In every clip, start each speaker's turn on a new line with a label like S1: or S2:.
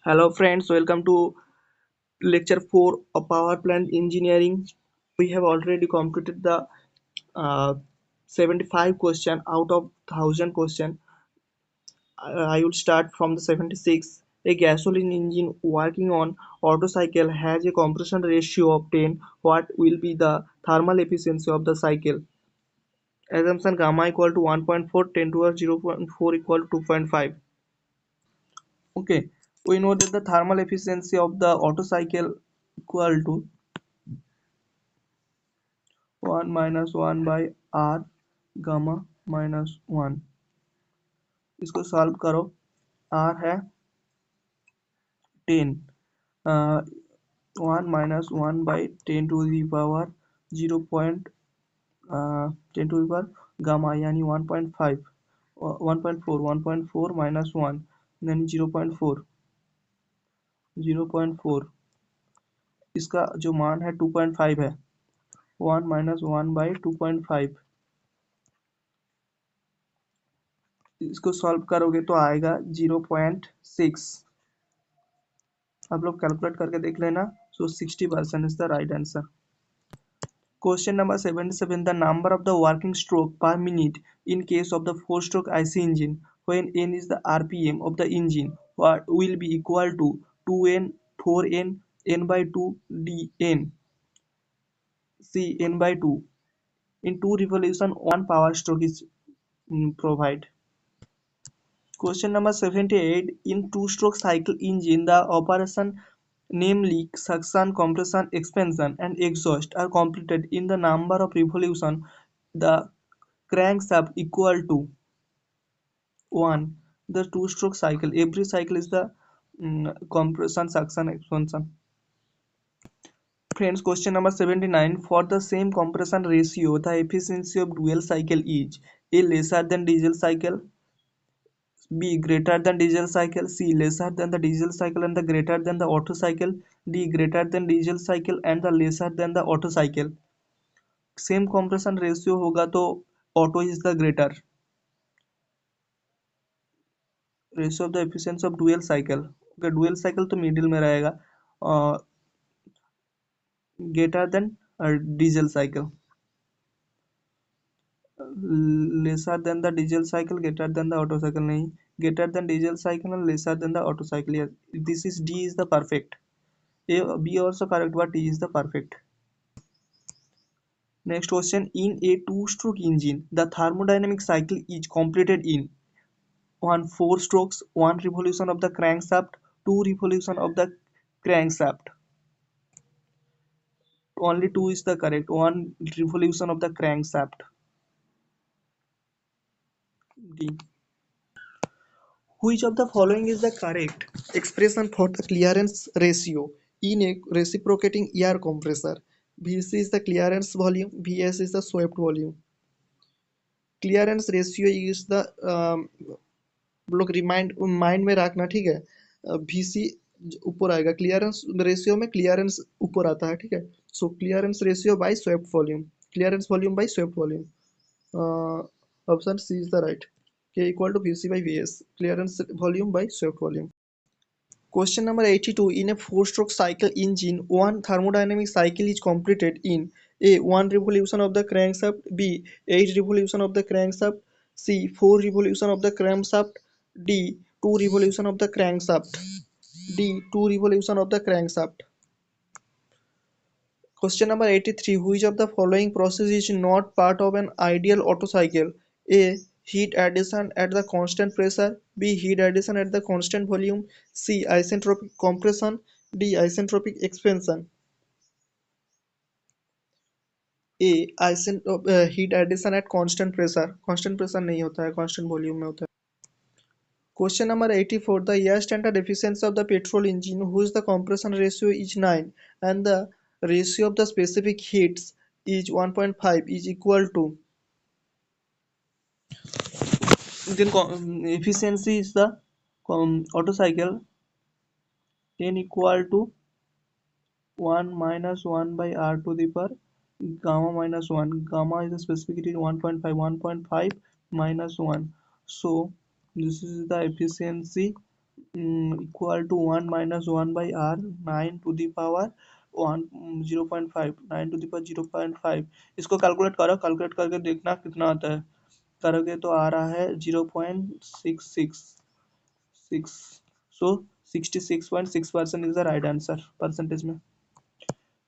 S1: Hello friends, welcome to lecture 4 of power plant engineering. We have already completed the uh, 75 question out of 1000 question. I will start from the 76. A gasoline engine working on auto cycle has a compression ratio of 10. What will be the thermal efficiency of the cycle? Assumption gamma equal to 1.4, 10 to the 0.4 equal to 2.5. Okay, we know that the thermal efficiency of the auto cycle equal to 1 minus 1 by r gamma minus 1। इसको solve करो। r है 10, 1 minus 1 by 10 to the power 0 point 10 to the power gamma यानी 1.5 1.4 1.4 minus 1 यानी 0.4 0.4। इसका जो मान है 2.5 है। 1 minus 1 by 2.5, इसको सॉल्व करोगे तो आएगा 0.6। आप लोग कैलकुलेट करके देख लेना। सो 60% is the right answer. Question number 77, the number of the working stroke पर minute in case of the 4-stroke IC engine when n is the rpm of the engine what will be equal to 2n 4n n by 2 dn c n by 2 in 2 revolution 1 power stroke is provide। Question number 78. In two-stroke cycle engine, the operation namely suction, compression, expansion, and exhaust are completed in the number of revolution the crankshaft equal to 1. The two-stroke cycle. Every cycle is the compression, suction, expansion. Friends, question number 79. For the same compression ratio, the efficiency of dual cycle is A lesser than diesel cycle, B greater than diesel cycle, C lesser than the diesel cycle and the greater than the Otto cycle, D greater than diesel cycle and the lesser than the Otto cycle। Same compression ratio होगा तो Otto is the greater। ratio of the efficiency of dual cycle, okay, dual cycle तो middle में रहेगा, greater than diesel cycle, lesser than the diesel cycle, greater than the Otto cycle नहीं, greater than diesel cycle and lesser than the Otto cycle। Yes, this is D is the perfect। A, B also correct, but D is the perfect। Next question. In a two-stroke engine, the thermodynamic cycle is completed in 1 4 strokes, 1 revolution of the crankshaft, 2 revolution of the crankshaft। Only 2 is the correct, 1 revolution of the crankshaft, D। Which of the following is the correct expression for the clearance ratio in a reciprocating air compressor? Vc is the clearance volume, Vs is the swept volume। Clearance ratio is the लोग remind mind में रखना, ठीक है। VC ऊपर आएगा, clearance ratio में clearance ऊपर आता है, ठीक है। So clearance ratio by swept volume, clearance volume by swept volume. Option C is the right, K equal to VC by VS, clearance volume by swept volume. Question number 82. In a four-stroke cycle engine, one thermodynamic cycle is completed in A. 1 revolution of the crankshaft, B. 8 revolution of the crankshaft, C. 4 revolution of the crankshaft, D. 2 revolution of the crankshaft, D. 2 revolution of the crankshaft. Question number 83. Which of the following process is not part of an ideal Otto cycle? A. Heat addition at the constant pressure, B. Heat addition at the constant volume, C. Isentropic compression, D. Isentropic expansion। A. Heat addition at constant pressure नहीं होता है, constant volume में होता है। Question number 84. The air standard efficiency of the petrol engine whose the compression ratio is 9 and the ratio of the specific heats is 1.5 is equal to, then efficiency is the Otto cycle 10 equal to 1 minus 1 by r to the power gamma minus 1, gamma is the specificity 1.5 minus 1, so this is the efficiency equal to 1 minus 1 by r, 9 to the power 1 0.5, 9 to the power 0.5। इसको calculate करो, calculate करके देखना कितना आता है। करोगे तो आ रहा है 0.666। सो 66.6% is the right answer percentage में।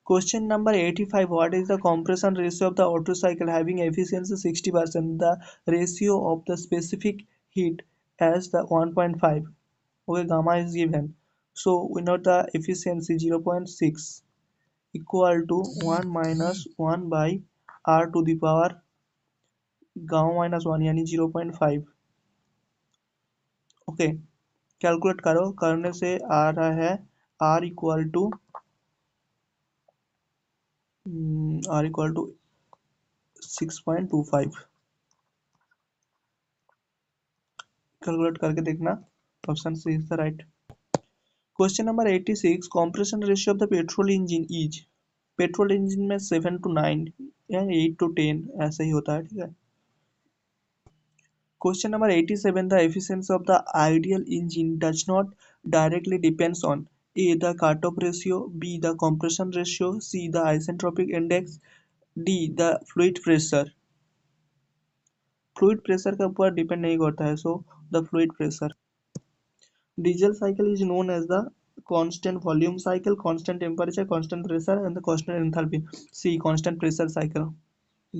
S1: Question number 85. What is the compression ratio of the Otto cycle having efficiency 60%? The ratio of the specific heat as the 1.5. Okay, gamma is given. So we know the efficiency 0.6 equal to 1 minus 1 by r to the power gamma minus 1 यानी 0.5। Okay, calculate करो, करने से आ रहा है r equal to 6.25। Calculate करके देखना, option C is the right. Question number 86। Compression ratio of the petrol engine is, petrol engine में 7 to 9 या 8 to 10 ऐसा ही होता है, ठीक है। Question number 87। The efficiency of the ideal engine does not directly depends on A the cut off ratio, be the compression ratio, see the isentropic index, D the fluid pressure. Fluid pressure के ऊपर depend नहीं करता है, so the fluid pressure. Diesel cycle is known as the constant volume cycle, constant temperature, constant pressure, and the constant enthalpy. See, constant pressure cycle,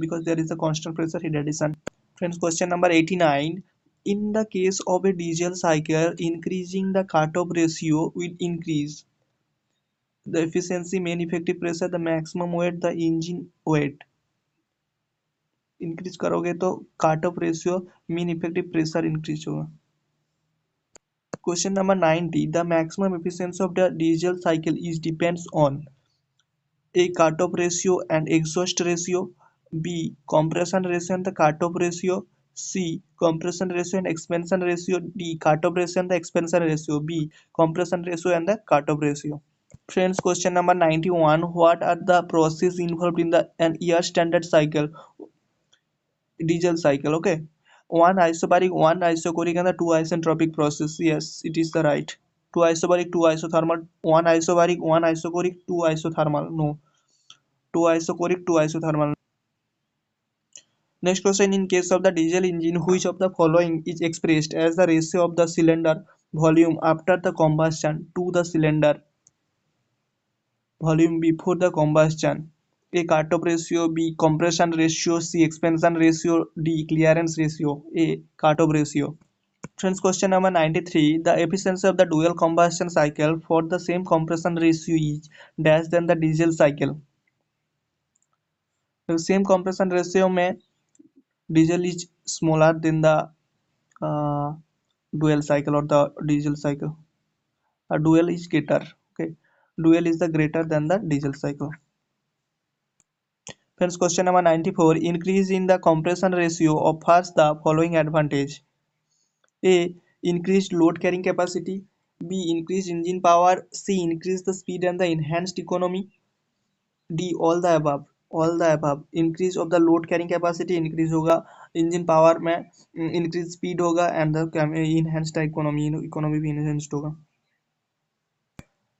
S1: because there is a constant pressure heat addition. Friends, question number 89. In the case of a diesel cycle, increasing the cut-off ratio will increase the efficiency, main effective pressure, the maximum weight, the engine weight. Increase करोगे तो cut off ratio, mean effective pressure increase होगा। Question number 90. The maximum efficiency of the diesel cycle is depends on A. Cut-off ratio and exhaust ratio, B. Compression ratio and the cut-off ratio, C. Compression ratio and expansion ratio, D. Cut-off ratio and the expansion ratio, B. Compression ratio and the cut-off ratio. Friends, question number 91. What are the processes involved in the an year standard cycle? Diesel cycle, okay. One isobaric, one isochoric, and the two isentropic process. Yes, it is the right. Two isobaric, two isothermal, one isobaric, one isochoric, two isothermal. No, two isochoric, two isothermal. Next question. In case of the diesel engine, which of the following is expressed as the ratio of the cylinder volume after the combustion to the cylinder volume before the combustion? A. Cut-off ratio, B. Compression ratio, C. Expansion ratio, D. Clearance ratio. A. Cut-off ratio. Friends, question number 93. The efficiency of the dual combustion cycle for the same compression ratio is dash than the diesel cycle. The same compression ratio में diesel is smaller than the dual cycle or the diesel cycle. A dual is greater. Okay, dual is the greater than the diesel cycle. Friends, question number 94. Increase in the compression ratio offers the following advantage. A. Increased load carrying capacity, B. Increased engine power, C. Increase the speed and the enhanced economy, D. All the above। all the above। increase of the load carrying capacity increase होगा, engine power में increase speed होगा, and the enhanced economy, economy भी enhanced होगा।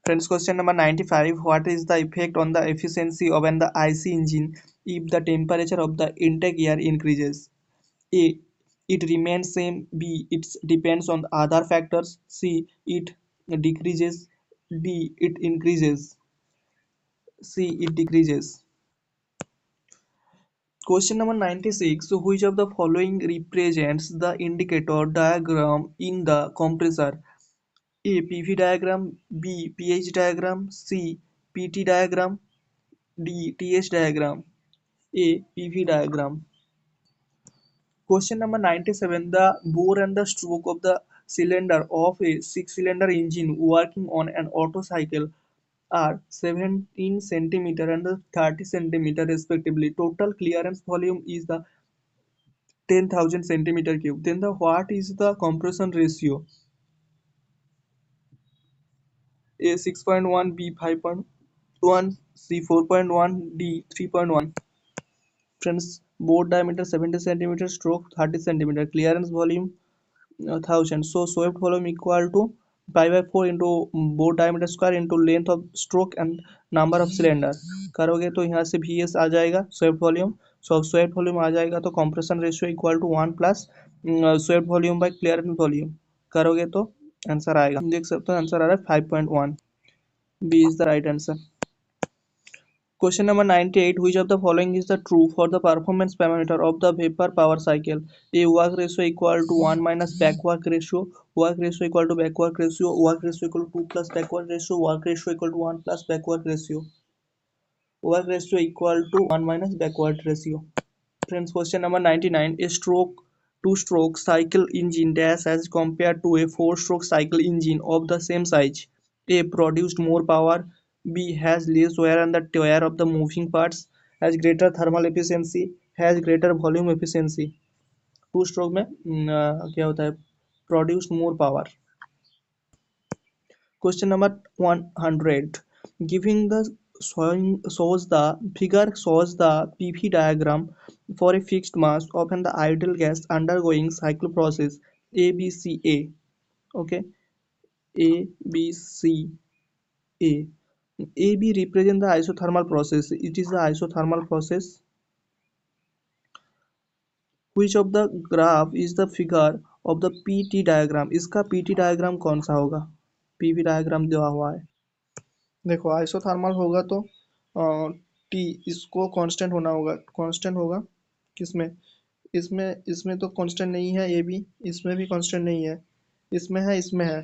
S1: Friends, question number 95. What is the effect on the efficiency of an IC engine if the temperature of the intake air increases? A. It remains same. B. It depends on other factors. C. It decreases. D. It increases. C. It decreases. Question number 96. So which of the following represents the indicator diagram in the compressor? A. PV diagram, B. pH diagram, C. PT diagram, D. TH diagram. A. PV diagram. Question number 97. The bore and the stroke of the cylinder of a six-cylinder engine working on an Otto cycle are 17 centimeter and 30 centimeter respectively. Total clearance volume is the 10,000 centimeter cube. Then the what is the compression ratio? A 6.1, B 5.1, C 4.1, D 3.1. Friends, bore diameter 70 centimeter, stroke 30 centimeter, clearance volume 1000. So swept volume equal to pi/4 into bore diameter square into length of stroke and number of cylinder करोगे तो यहाँ से VS आ जाएगा swept volume. So swept volume आ जाएगा तो compression ratio equal to 1 plus swept volume by clearance volume करोगे तो आंसर आएगा। देख सकते हो आंसर आ रहा है 5.1। B is the right answer. Question number 98. Which of the following is the true for the performance parameter of the vapor power cycle? A work ratio equal to 1 minus back work ratio, work ratio equal to back work ratio, work ratio equal to 2 plus back work ratio, work ratio equal to 1 plus back work ratio, work ratio equal to 1 minus backward ratio. Friends, question number 99. A stroke two-stroke cycle engine dash as compared to a four-stroke cycle engine of the same size. A produced more power. B has less wear and the tear of the moving parts. Has greater thermal efficiency. Has greater volume efficiency. Two stroke में क्या होता है produce more power. Question number 100. Giving the shows the figure shows the PV diagram for a fixed mass of an ideal gas undergoing cycle process ABCA. Okay, ABCA. AB represent the isothermal process. It is the isothermal process. Which of the graph is the figure of the PT diagram? इसका PT diagram कौन सा होगा? PV diagram दिया हुआ है। देखो isothermal होगा तो टी इसको कांस्टेंट होना होगा। कांस्टेंट होगा किसमें? इसमें इसमें तो कांस्टेंट नहीं है। ए बी इसमें भी कांस्टेंट नहीं है। इसमें है इसमें है